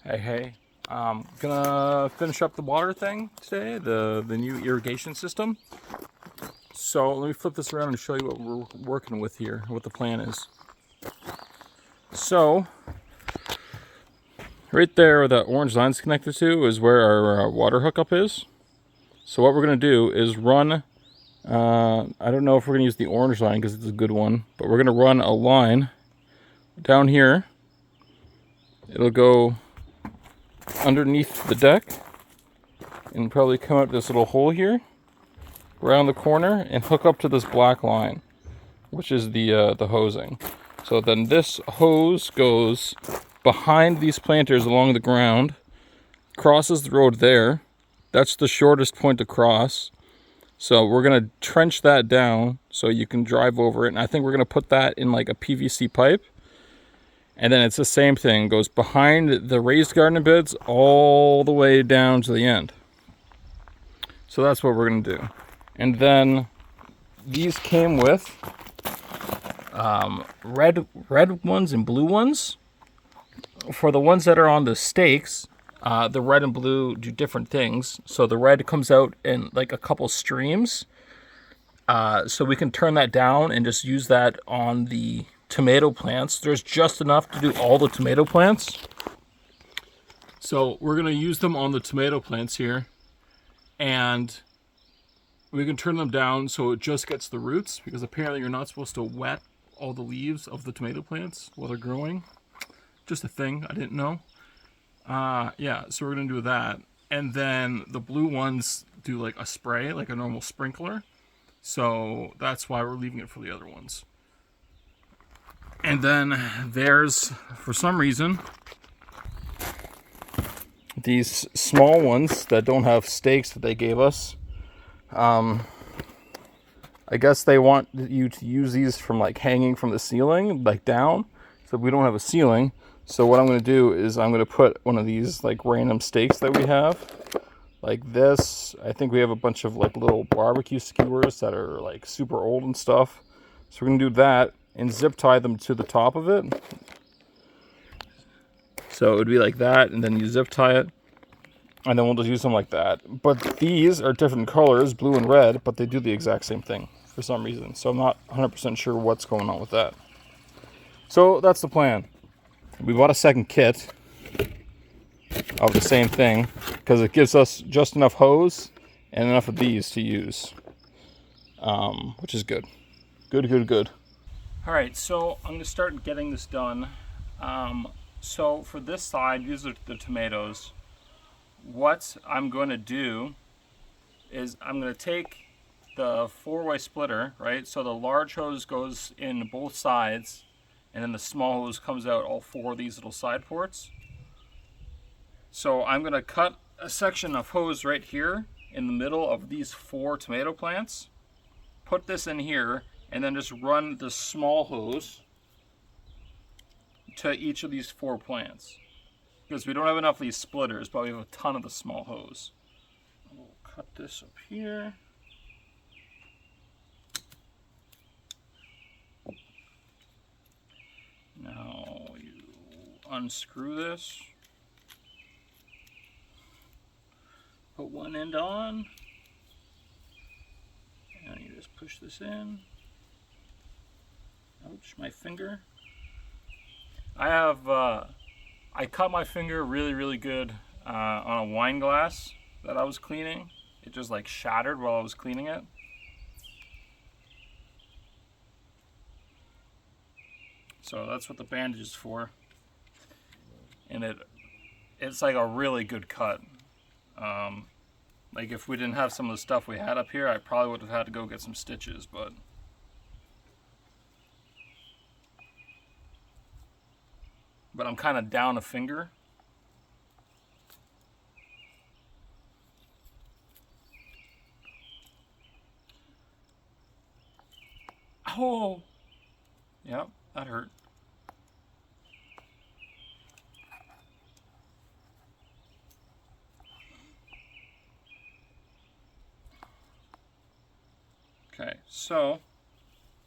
Hey, gonna finish up the water thing today, the new irrigation system. So let me flip this around and show you what we're working with here, what the plan is. So, right there where that orange line's connected to is where our water hookup is. So what we're gonna do is run, I don't know if we're gonna use the orange line because it's a good one, but we're gonna run a line down here. It'll go underneath the deck and probably come out this little hole here around the corner and hook up to this black line, which is the hosing. So then this hose goes behind these planters along the ground, crosses the road there. That's the shortest point to cross. So we're gonna trench that down so you can drive over it, and I think we're gonna put that in like a PVC pipe. And then it's the same thing, goes behind the raised garden beds all the way down to the end. So that's what we're gonna do. And then these came with red ones and blue ones. For the ones that are on the stakes, the red and blue do different things. So the red comes out in like a couple streams. So we can turn that down and just use that on the tomato plants. There's just enough to do all the tomato plants. So we're gonna use them on the tomato plants here. And we can turn them down so it just gets the roots, because apparently you're not supposed to wet all the leaves of the tomato plants while they're growing. Just a thing I didn't know. Yeah, so we're gonna do that. And then the blue ones do like a spray, like a normal sprinkler. So that's why we're leaving it for the other ones. And then there's, for some reason, these small ones that don't have stakes that they gave us. I guess they want you to use these from like hanging from the ceiling, like down. So we don't have a ceiling. So what I'm going to do is I'm going to put one of these like random stakes that we have, like this. I think we have a bunch of like little barbecue skewers that are like super old and stuff. So we're going to do that and zip tie them to the top of it. So it would be like that, and then you zip tie it, and then we'll just use them like that. But these are different colors, blue and red, but they do the exact same thing for some reason. So I'm not 100% sure what's going on with that. So that's the plan. We bought a second kit of the same thing because it gives us just enough hose and enough of these to use, which is good. Good. All right, so I'm going to start getting this done. So for this side, these are the tomatoes. What I'm going to do is I'm going to take the 4-way splitter, right? So the large hose goes in both sides, and then the small hose comes out all 4 of these little side ports. So I'm going to cut a section of hose right here in the middle of these 4 tomato plants, put this in here, and then just run the small hose to each of these 4 plants. Because we don't have enough of these splitters, but we have a ton of the small hose. We'll cut this up here. Now you unscrew this. Put one end on. And you just push this in. Ouch, my finger. I cut my finger really good on a wine glass that I was cleaning. It just like shattered while I was cleaning it. So that's what the bandage is for. And it's like a really good cut. Like if we didn't have some of the stuff we had up here, I probably would have had to go get some stitches, but I'm kind of down a finger. Oh, yep, that hurt. Okay, so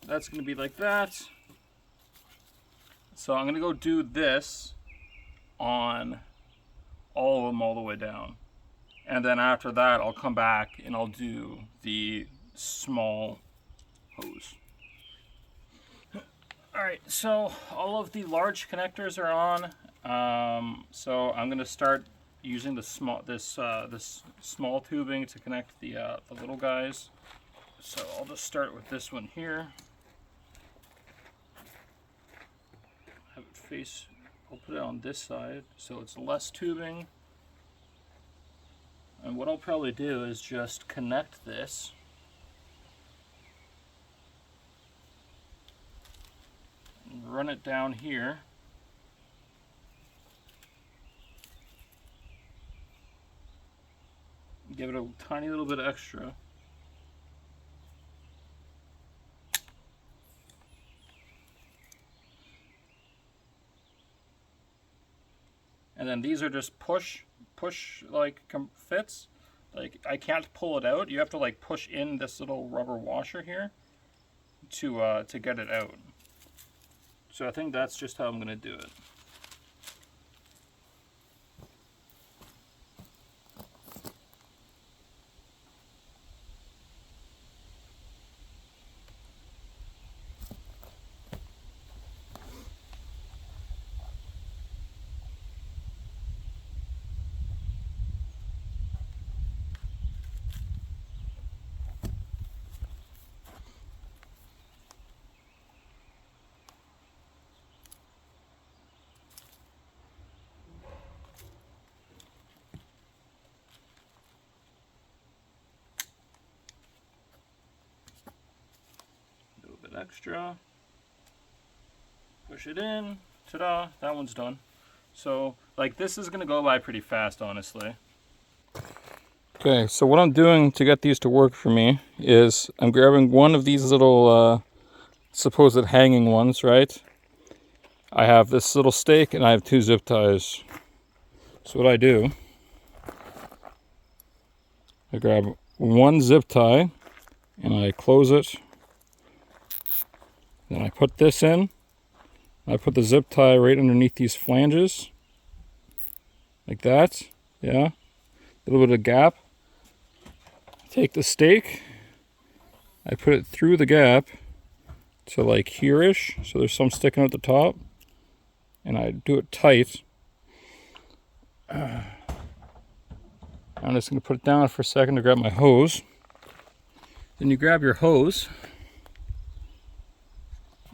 that's going to be like that. So I'm going to go do this on all of them all the way down. And then after that, I'll come back and I'll do the small hose. All right, so all of the large connectors are on. So I'm gonna start using the this small tubing to connect the little guys. So I'll just start with this one here. Have it face. I'll put it on this side so it's less tubing. And what I'll probably do is just connect this. And run it down here. Give it a tiny little bit extra. And then these are just push like fits. Like I can't pull it out. You have to like push in this little rubber washer here to get it out. So I think that's just how I'm gonna do it. Extra, push it in, ta-da, that one's done. So like this is gonna go by pretty fast, honestly. Okay, so what I'm doing to get these to work for me is I'm grabbing one of these little supposed hanging ones, right? I have this little stake and I have 2 zip ties. So what I do, I grab one zip tie and I close it. Then I put this in. I put the zip tie right underneath these flanges. Like that. Yeah. A little bit of gap. Take the stake. I put it through the gap to like here-ish. So there's some sticking out the top. And I do it tight. I'm just going to put it down for a second to grab my hose. Then you grab your hose.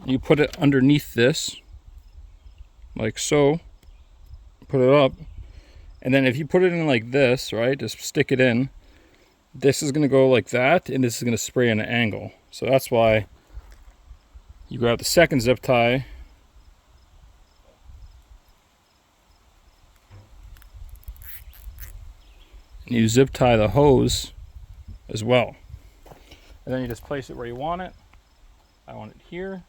You put it underneath this, like so, put it up, and then if you put it in like this, right, just stick it in, this is going to go like that, and this is going to spray at an angle. So that's why you grab the second zip tie, and you zip tie the hose as well. And then you just place it where you want it. I want it here.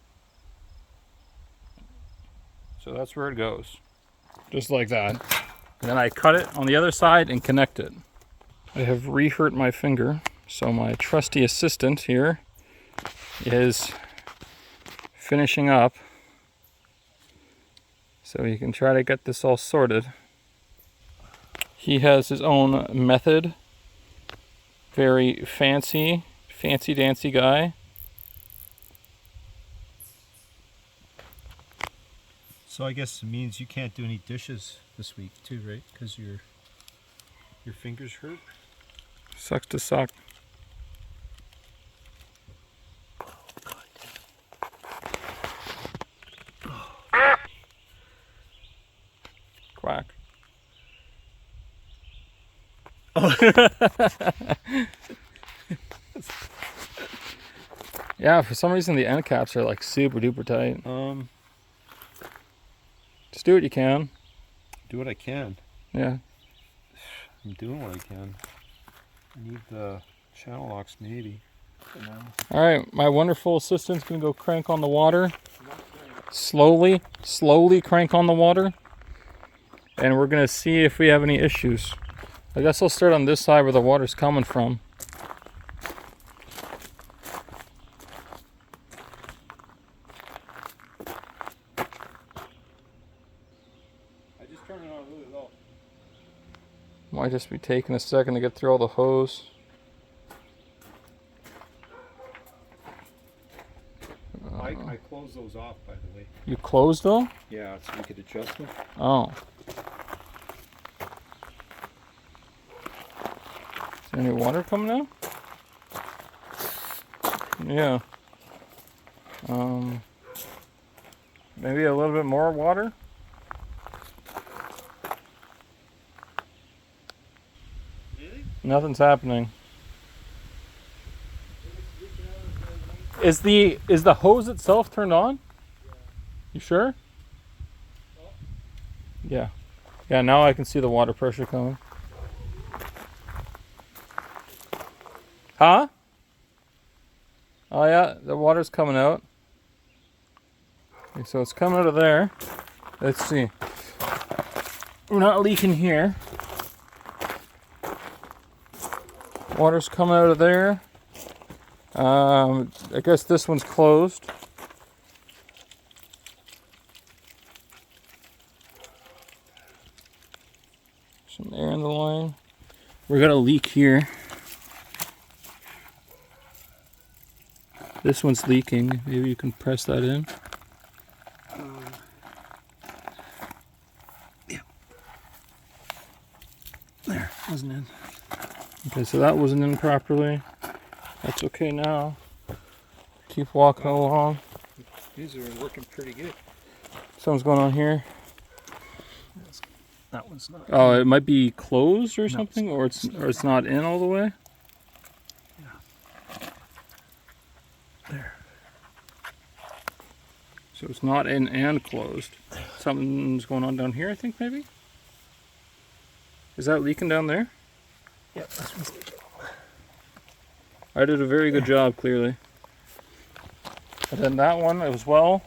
So that's where it goes, just like that. And then I cut it on the other side and connect it. I have re-hurt my finger, so my trusty assistant here is finishing up so he can try to get this all sorted. He has his own method, very fancy dancy guy. So I guess it means you can't do any dishes this week too, right? Because your fingers hurt. Sucks to suck. Quack. Yeah, for some reason the end caps are like super duper tight. Just do what you can. Do what I can. Yeah. I'm doing what I can. I need the channel locks maybe. Alright, my wonderful assistant's gonna go crank on the water. Slowly crank on the water. And we're gonna see if we have any issues. I guess I'll start on this side where the water's coming from. Might just be taking a second to get through all the hose. I closed those off, by the way. You closed them? Yeah, so we could adjust them. Oh. Is there any water coming out? Yeah. Maybe a little bit more water? Really? Nothing's happening. Is the hose itself turned on? Yeah. You sure? Oh. Yeah. Yeah, now I can see the water pressure coming. Huh? Oh yeah, the water's coming out. Okay, so it's coming out of there. Let's see. We're not leaking here. Water's coming out of there. I guess this one's closed. Some air in the line. We're gonna leak here. This one's leaking. Maybe you can press that in. Yeah. There, wasn't in. Okay, so that wasn't in properly. That's okay now. Keep walking along. These are working pretty good. Something's going on here. That one's not. Oh, it might be closed or No, something, or it's not in all the way. Yeah. There. So it's not in and closed. Something's going on down here, I think, maybe? Is that leaking down there? Yeah, this one's leaking. I did a very good job, clearly. And then that one as well.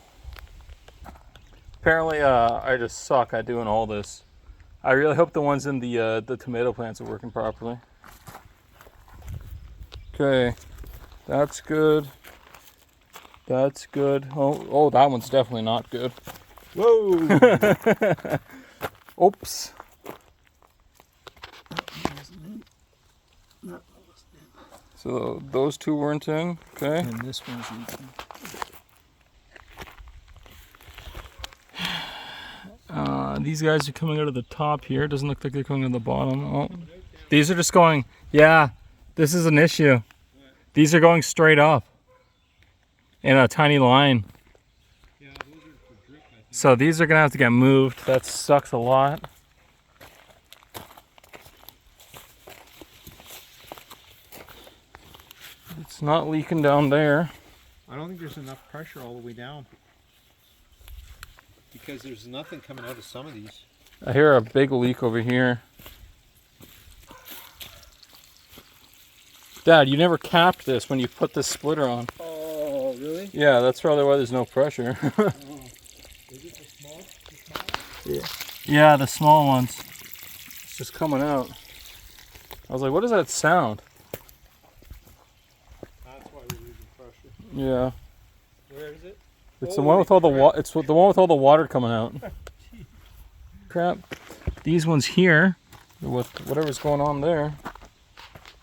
Apparently, I just suck at doing all this. I really hope the ones in the tomato plants are working properly. Okay, that's good. That's good. Oh, that one's definitely not good. Whoa! Oops. So those two weren't in. Okay. And this one's leaking. These guys are coming out of the top here. Doesn't look like they're coming out of the bottom. Oh, these are just going. Yeah, this is an issue. These are going straight up in a tiny line. Yeah, those are for drip, I think. So these are gonna have to get moved. That sucks a lot. It's not leaking down there. I don't think there's enough pressure all the way down. Because there's nothing coming out of some of these. I hear a big leak over here. Dad, you never capped this when you put this splitter on. Oh, really? Yeah, that's probably why there's no pressure. Oh. Is it the small? Yeah. Yeah, the small ones. It's just coming out. I was like, what is that sound? That's why we're losing pressure. Yeah. Where is it? It's the one with all the it's the one with all the water coming out. Crap. These ones here, with whatever's going on there,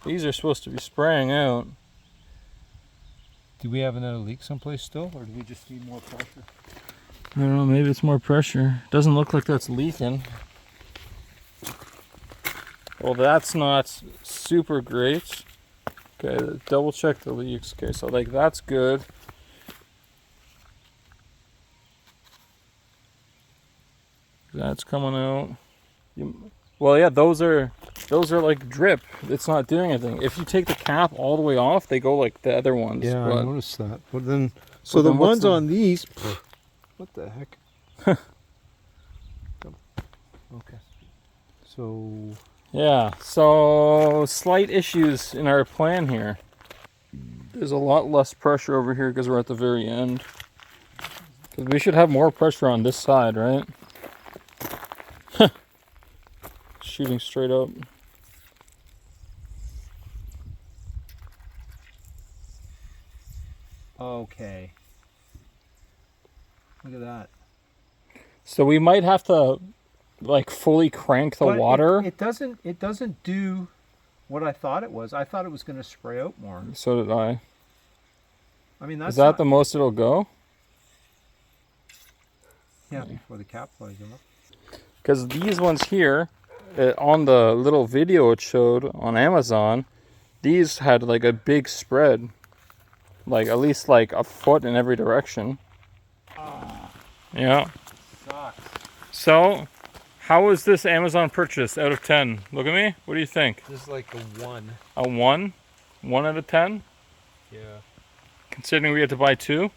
these are supposed to be spraying out. Do we have another leak someplace still, or do we just need more pressure? I don't know, maybe it's more pressure. Doesn't look like that's leaking. Well, that's not super great. Okay, double check the leaks. Okay, so like that's good. That's coming out. Well, yeah, those are like drip. It's not doing anything. If you take the cap all the way off, they go like the other ones. Yeah, but I noticed that. But then, so then the what's ones the- on these, what the heck? Okay. So, yeah, so slight issues in our plan here. There's a lot less pressure over here because we're at the very end. 'Cause we should have more pressure on this side, right? Shooting straight up. okay. Look at that. So we might have to like fully crank the But water. It doesn't do what I thought it was. I thought it was going to spray out more. So did I. I mean, that's Is that the most it'll go? Yeah, before the cap flies in. Because these ones here, on the little video it showed on Amazon, these had like a big spread. Like at least like a foot in every direction. Yeah. Sucks. So, how was this Amazon purchase out of 10? Look at me. What do you think? This is like a 1. A 1? 1 out of 10? Yeah. Considering we had to buy 2?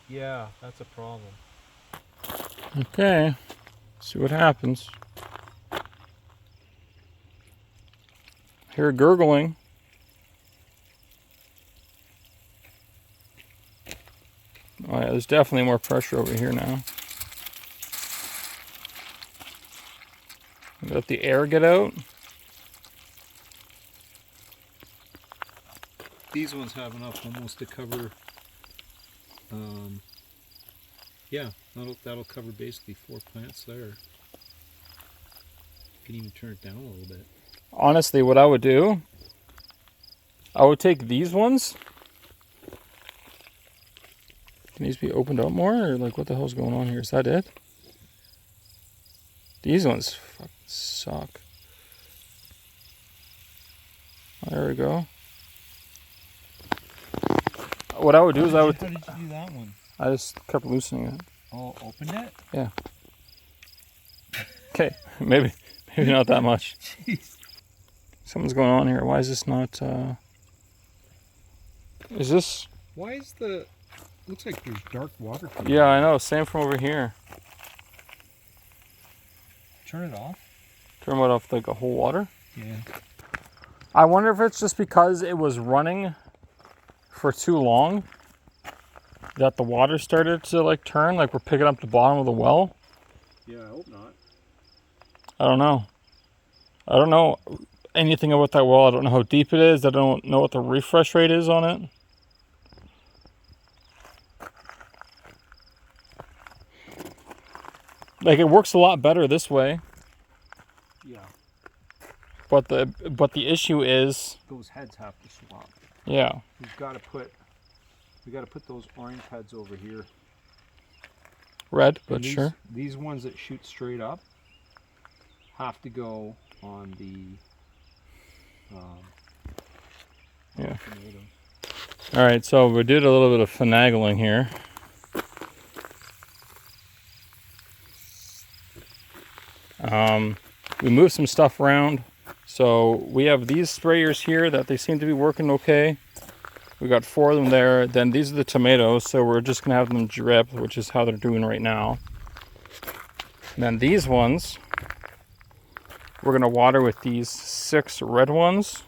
Yeah, that's a problem. Okay. See what happens. Hear gurgling. Oh yeah, there's definitely more pressure over here now. Let the air get out. These ones have enough almost to cover. Yeah, that'll cover basically 4 plants there. You can even turn it down a little bit. Honestly, what I would do, I would take these ones. Can these be opened up more, or like what the hell's going on here? Is that it? These ones fucking suck. There we go. What I would do is I would. How did you do that one? I just kept loosening it. Oh, opened it? Yeah. Okay, maybe not that much. Jeez. Something's going on here. Why is this not? Is this? Why is the? Looks like there's dark water coming. Yeah, I know. Same from over here. Turn it off. Turn what off? Like a whole water? Yeah. I wonder if it's just because it was running for too long that the water started to like turn, like we're picking up the bottom of the well. Yeah, I hope not. I don't know. I don't know anything about that well. I don't know how deep it is. I don't know what the refresh rate is on it. Like it works a lot better this way. Yeah. But the issue is Those heads have to swap. yeah. We got to put those orange heads over here. Red, but And sure. These ones that shoot straight up have to go on the Yeah. tomatoes. All right, so we did a little bit of finagling here. We moved some stuff around. So we have these sprayers here that they seem to be working okay. We got 4 of them there. Then these are the tomatoes, so we're just gonna have them drip, which is how they're doing right now. And then these ones, we're gonna water with these 6 red ones,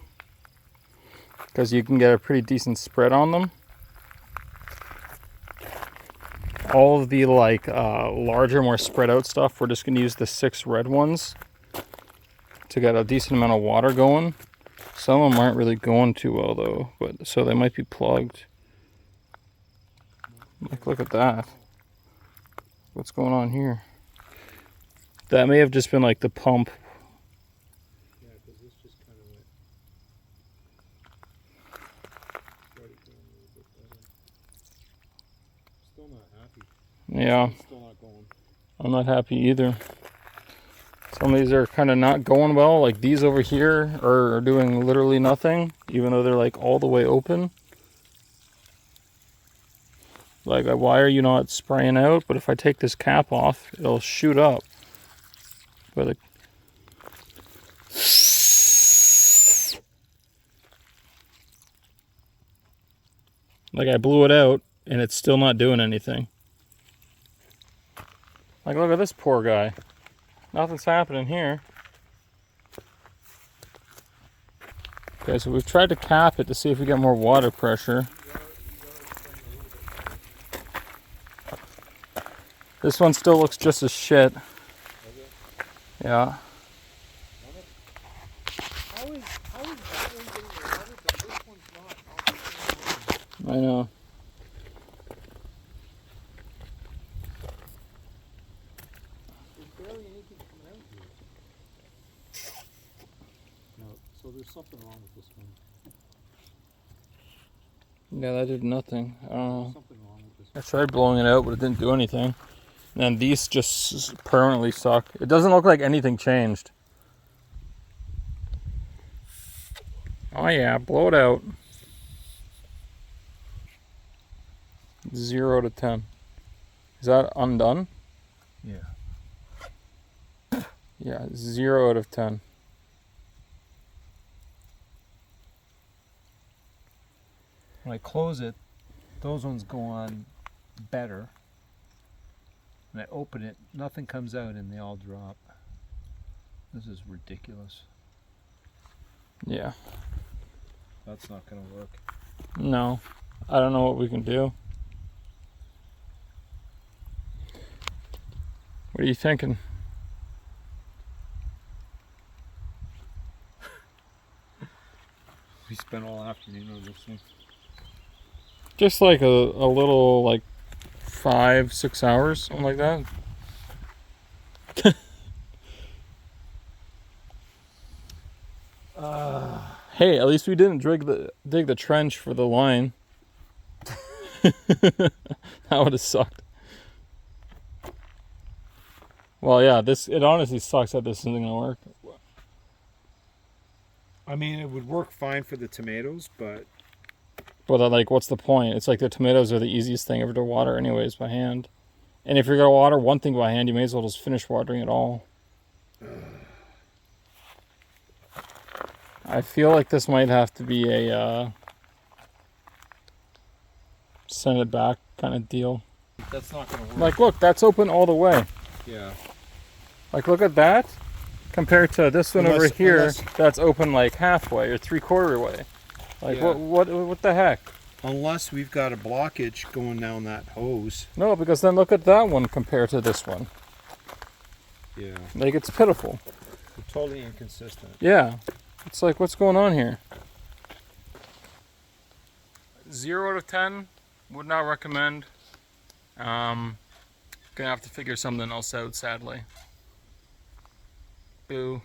because you can get a pretty decent spread on them. All of the like larger, more spread out stuff, we're just gonna use the 6 red ones to get a decent amount of water going. Some of them aren't really going too well though, but so they might be plugged. Like, look at that. What's going on here? That may have just been like the pump. Yeah, because this just kind of went. Started going a little bit better. Still not happy. Yeah, Still not going. I'm not happy either. Some of these are kind of not going well. Like these over here are doing literally nothing, even though they're like all the way open. Like, why are you not spraying out? But if I take this cap off, it'll shoot up. But it... like I blew it out and it's still not doing anything. Like, look at this poor guy. Nothing's happening here. Okay, so we've tried to cap it to see if we get more water pressure. This one still looks just as shit. Yeah. How is that one getting water, but this one's not? I know. There's barely anything So there's something wrong with this one. Yeah, that did nothing. I don't know. There's something wrong with this I one. tried blowing it out, but it didn't do anything. And these just permanently suck. It doesn't look like anything changed. Oh yeah, blow it out. 0 to 10. Is that undone? Yeah. Yeah, 0 out of 10. When I close it, those ones go on better. When I open it, nothing comes out and they all drop. This is ridiculous. Yeah. That's not going to work. No. I don't know what we can do. What are you thinking? We spent all afternoon on this thing. Just like a little, like 5-6 hours, something like that. Hey, at least we didn't dig the trench for the line. That would have sucked. Well, yeah, it honestly sucks that this isn't gonna work. I mean, it would work fine for the tomatoes, but But like, what's the point? It's like the tomatoes are the easiest thing ever to water, anyways, by hand. And if you're gonna water one thing by hand, you may as well just finish watering it all. I feel like this might have to be a send it back kind of deal. that's not going to work. Like, look, that's open all the way. Yeah. Like, look at that compared to this one over here. Unless- That's open like halfway or 3/4 way. Like, Yeah. what the heck? Unless we've got a blockage going down that hose. No, because then look at that one compared to this one. Yeah. Like, it's pitiful. They're totally inconsistent. Yeah. It's like, what's going on here? 0 out of 10. Would not recommend. Gonna have to figure something else out, sadly. Boo.